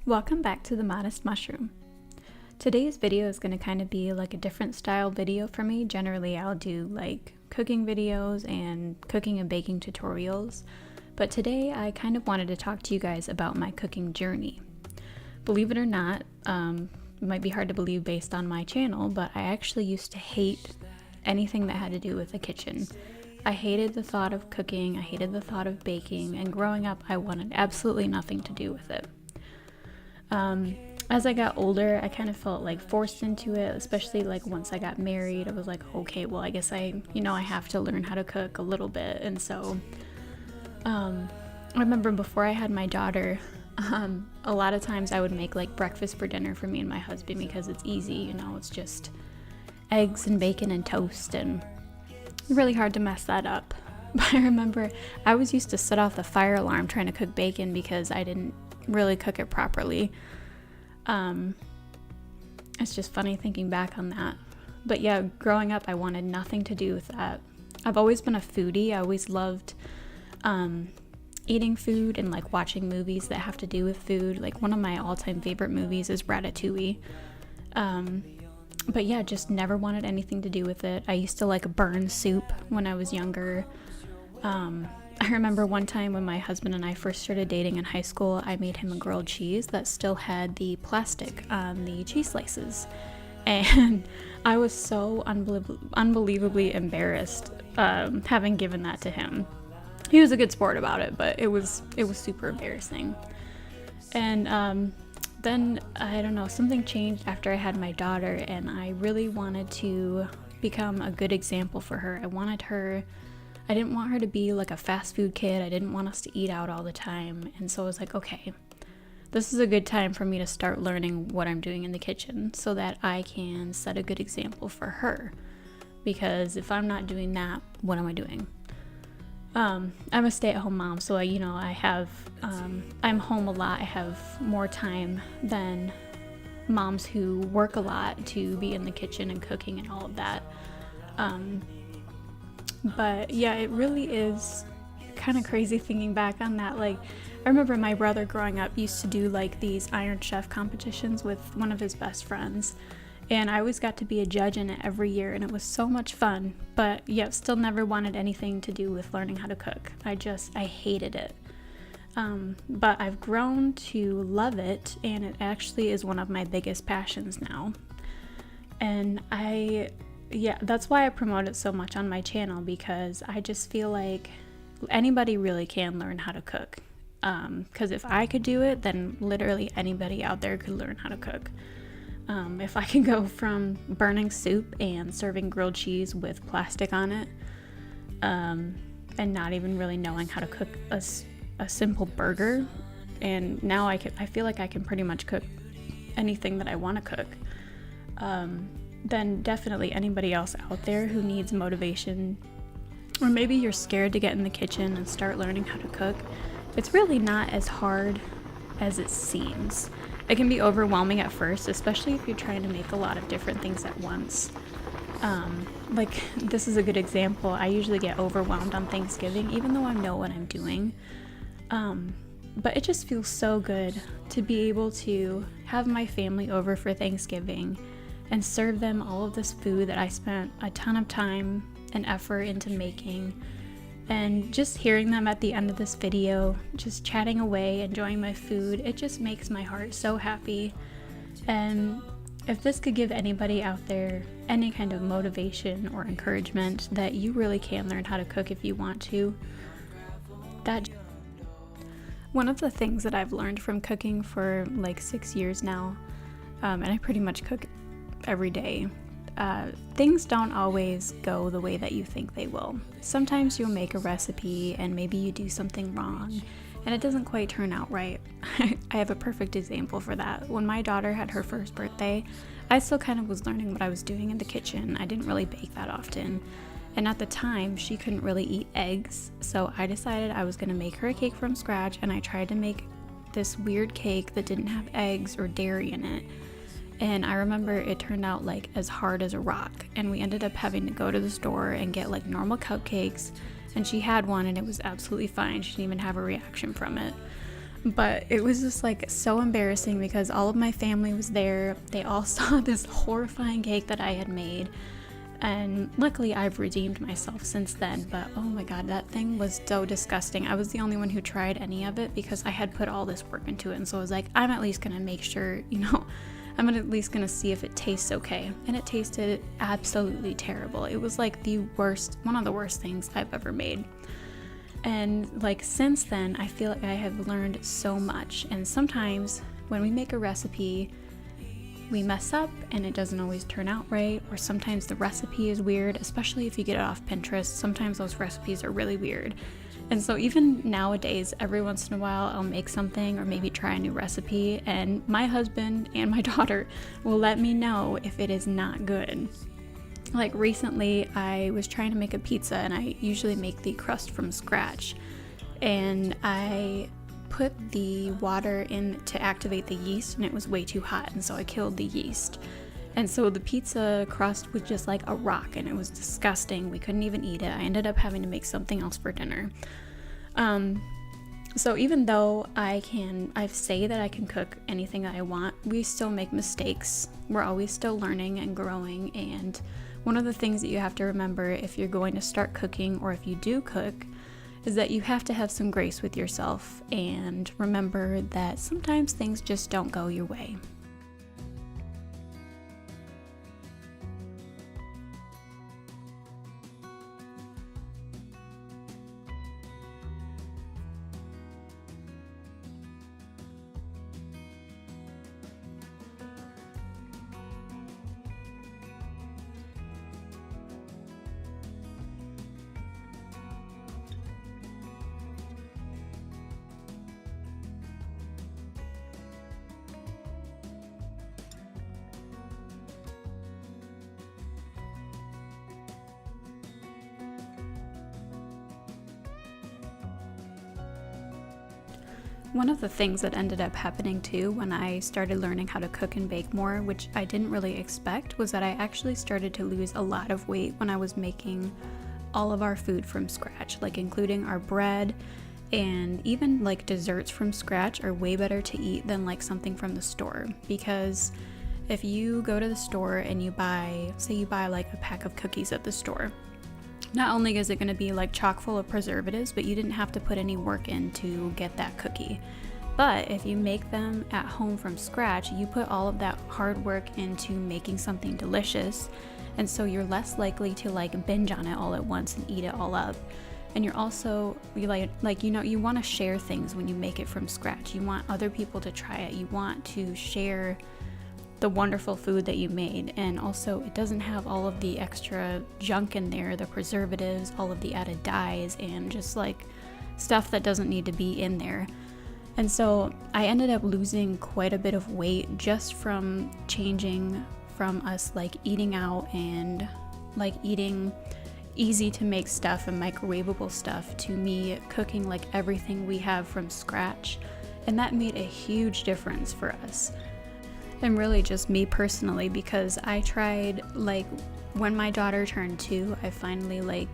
Welcome back to the Modest Mushroom. Today's video is going to kind of be like a different style video for me. Generally I'll do like cooking videos and cooking and baking tutorials, but today I kind of wanted to talk to you guys about my cooking journey. Believe it or not, it might be hard to believe based on my channel, but I actually used to hate anything that had to do with the kitchen. I hated the thought of cooking, I hated the thought of baking, and growing up I wanted absolutely nothing to do with it. As I got older, I kind of felt like forced into it, especially like once I got married. I was like, okay, well, I guess I have to learn how to cook a little bit. And so I remember before I had my daughter, a lot of times I would make like breakfast for dinner for me and my husband because it's easy, it's just eggs and bacon and toast, and really hard to mess that up. But I remember I was used to set off the fire alarm trying to cook bacon because I didn't really cook it properly. It's just funny thinking back on that. But yeah, growing up I wanted nothing to do with that. I've always been a foodie. I always loved eating food and like watching movies that have to do with food. Like one of my all-time favorite movies is Ratatouille. But yeah, just never wanted anything to do with it. I used to like burn soup when I was younger. I remember one time when my husband and I first started dating in high school, I made him a grilled cheese that still had the plastic on the cheese slices. And I was so unbelievably embarrassed having given that to him. He was a good sport about it, but it was super embarrassing. And then, I don't know, something changed after I had my daughter, and I really wanted to become a good example for her. I didn't want her to be like a fast food kid. I didn't want us to eat out all the time. And so I was like, okay, this is a good time for me to start learning what I'm doing in the kitchen so that I can set a good example for her. Because if I'm not doing that, what am I doing? I'm a stay-at-home mom, so I'm home a lot. I have more time than moms who work a lot to be in the kitchen and cooking and all of that. But yeah, it really is kind of crazy thinking back on that. Like, I remember my brother growing up used to do like these Iron Chef competitions with one of his best friends, and I always got to be a judge in it every year, and it was so much fun. But yeah, still never wanted anything to do with learning how to cook. I hated it. But I've grown to love it, and it actually is one of my biggest passions now. And that's why I promote it so much on my channel, because I just feel like anybody really can learn how to cook. Because if I could do it, then literally anybody out there could learn how to cook. If I can go from burning soup and serving grilled cheese with plastic on it, and not even really knowing how to cook a simple burger, and now I feel like I can pretty much cook anything that I want to cook, then definitely anybody else out there who needs motivation, or maybe you're scared to get in the kitchen and start learning how to cook, it's really not as hard as it seems. It can be overwhelming at first, especially if you're trying to make a lot of different things at once. Like, this is a good example. I usually get overwhelmed on Thanksgiving, even though I know what I'm doing. But it just feels so good to be able to have my family over for Thanksgiving and serve them all of this food that I spent a ton of time and effort into making. And just hearing them at the end of this video, just chatting away, enjoying my food, it just makes my heart so happy. And if this could give anybody out there any kind of motivation or encouragement that you really can learn how to cook if you want to, one of the things that I've learned from cooking for like 6 years now, and I pretty much cook every day, things don't always go the way that you think they will. Sometimes you'll make a recipe and maybe you do something wrong and it doesn't quite turn out right. I have a perfect example for that. When my daughter had her first birthday, I still kind of was learning what I was doing in the kitchen. I didn't really bake that often, and at the time she couldn't really eat eggs, so I decided I was going to make her a cake from scratch, and I tried to make this weird cake that didn't have eggs or dairy in it. And I remember it turned out like as hard as a rock, and we ended up having to go to the store and get like normal cupcakes, and she had one and it was absolutely fine. She didn't even have a reaction from it. But it was just like so embarrassing because all of my family was there. They all saw this horrifying cake that I had made. And luckily I've redeemed myself since then, but oh my god, that thing was so disgusting. I was the only one who tried any of it because I had put all this work into it, and so I was like, I'm at least gonna make sure, I'm at least gonna see if it tastes okay. And it tasted absolutely terrible. It was like one of the worst things I've ever made. And like since then, I feel like I have learned so much. And sometimes when we make a recipe, we mess up and it doesn't always turn out right, or sometimes the recipe is weird, especially if you get it off Pinterest. Sometimes those recipes are really weird. And so even nowadays, every once in a while, I'll make something or maybe try a new recipe, and my husband and my daughter will let me know if it is not good. Like recently, I was trying to make a pizza, and I usually make the crust from scratch, and I put the water in to activate the yeast, and it was way too hot, and so I killed the yeast. And so the pizza crust was just like a rock, and it was disgusting. We couldn't even eat it. I ended up having to make something else for dinner. So even though I say that I can cook anything that I want, we still make mistakes. We're always still learning and growing, and one of the things that you have to remember if you're going to start cooking, or if you do cook, is that you have to have some grace with yourself and remember that sometimes things just don't go your way. One of the things that ended up happening too when I started learning how to cook and bake more, which I didn't really expect, was that I actually started to lose a lot of weight when I was making all of our food from scratch, like including our bread, and even like desserts from scratch are way better to eat than like something from the store. Because if you go to the store and you buy like a pack of cookies at the store, not only is it going to be like chock full of preservatives, but you didn't have to put any work in to get that cookie. But if you make them at home from scratch, you put all of that hard work into making something delicious, and so you're less likely to like binge on it all at once and eat it all up. And you're also you want to share things when you make it from scratch. You want other people to try it. You want to share the wonderful food that you made, and also it doesn't have all of the extra junk in there, the preservatives, all of the added dyes, and just like stuff that doesn't need to be in there. And so I ended up losing quite a bit of weight just from changing from us like eating out and like eating easy to make stuff and microwavable stuff to me cooking like everything we have from scratch, and that made a huge difference for us. And really just me personally, because I tried, like when my daughter turned 2, I finally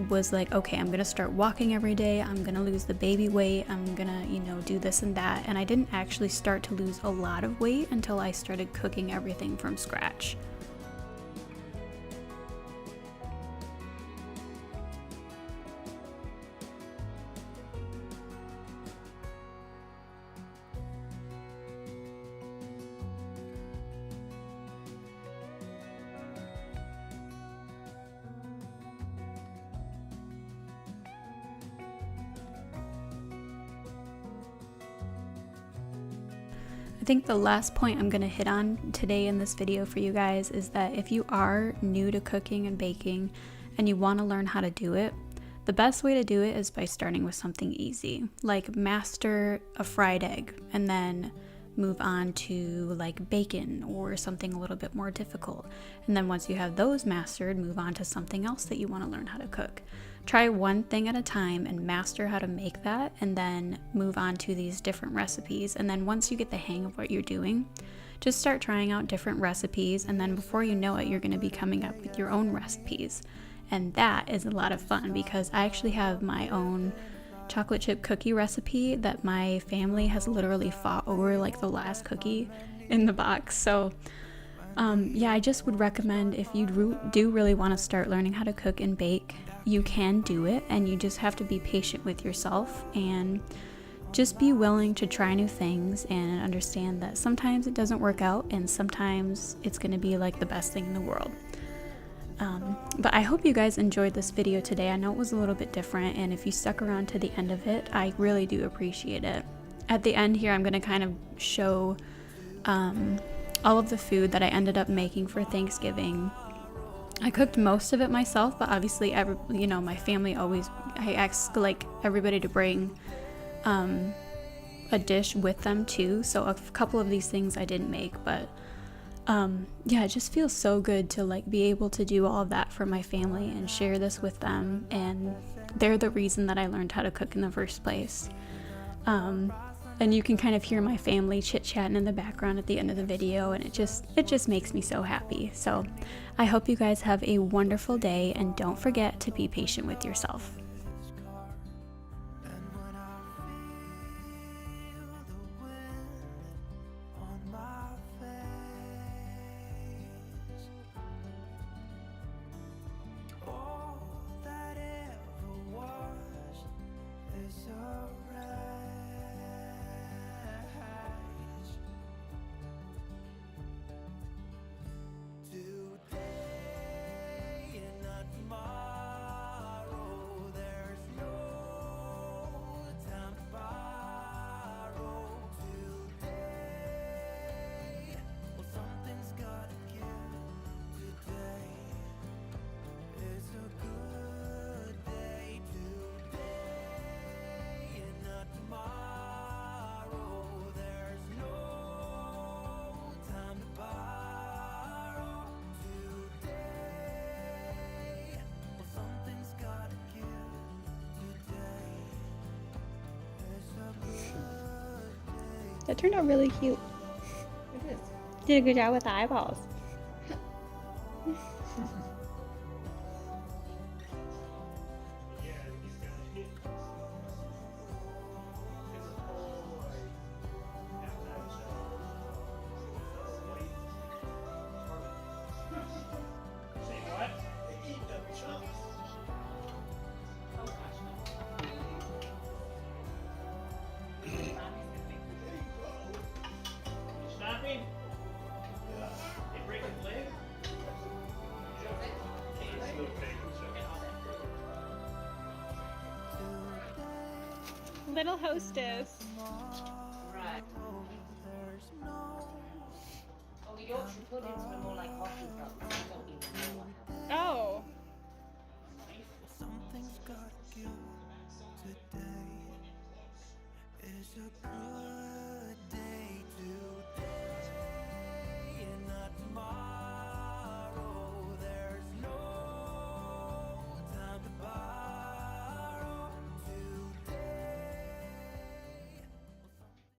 was like, okay, I'm gonna start walking every day, I'm gonna lose the baby weight, I'm gonna do this and that. And I didn't actually start to lose a lot of weight until I started cooking everything from scratch. I think the last point I'm going to hit on today in this video for you guys is that if you are new to cooking and baking and you want to learn how to do it, the best way to do it is by starting with something easy, like master a fried egg and then move on to like bacon or something a little bit more difficult. And then once you have those mastered, move on to something else that you want to learn how to cook. Try one thing at a time and master how to make that, and then move on to these different recipes. And then once you get the hang of what you're doing, just start trying out different recipes, and then before you know it, you're going to be coming up with your own recipes. And that is a lot of fun because I actually have my own chocolate chip cookie recipe that my family has literally fought over, like the last cookie in the box. So yeah, I just would recommend, if you do really want to start learning how to cook and bake, you can do it, and you just have to be patient with yourself and just be willing to try new things and understand that sometimes it doesn't work out and sometimes it's going to be like the best thing in the world. But I hope you guys enjoyed this video today. I know it was a little bit different, and if you stuck around to the end of it, I really do appreciate it. At the end here, I'm going to kind of show all of the food that I ended up making for Thanksgiving. I cooked most of it myself, but obviously, my family I asked like everybody to bring a dish with them too. So a couple of these things I didn't make, but yeah, it just feels so good to like be able to do all of that for my family and share this with them, and they're the reason that I learned how to cook in the first place. And you can kind of hear my family chit-chatting in the background at the end of the video, and it just makes me so happy. So I hope you guys have a wonderful day, and don't forget to be patient with yourself. That turned out really cute. It is. Did a good job with the eyeballs. Little hostess. Right. Oh, the Yorkshire puddings were more like hockey cups.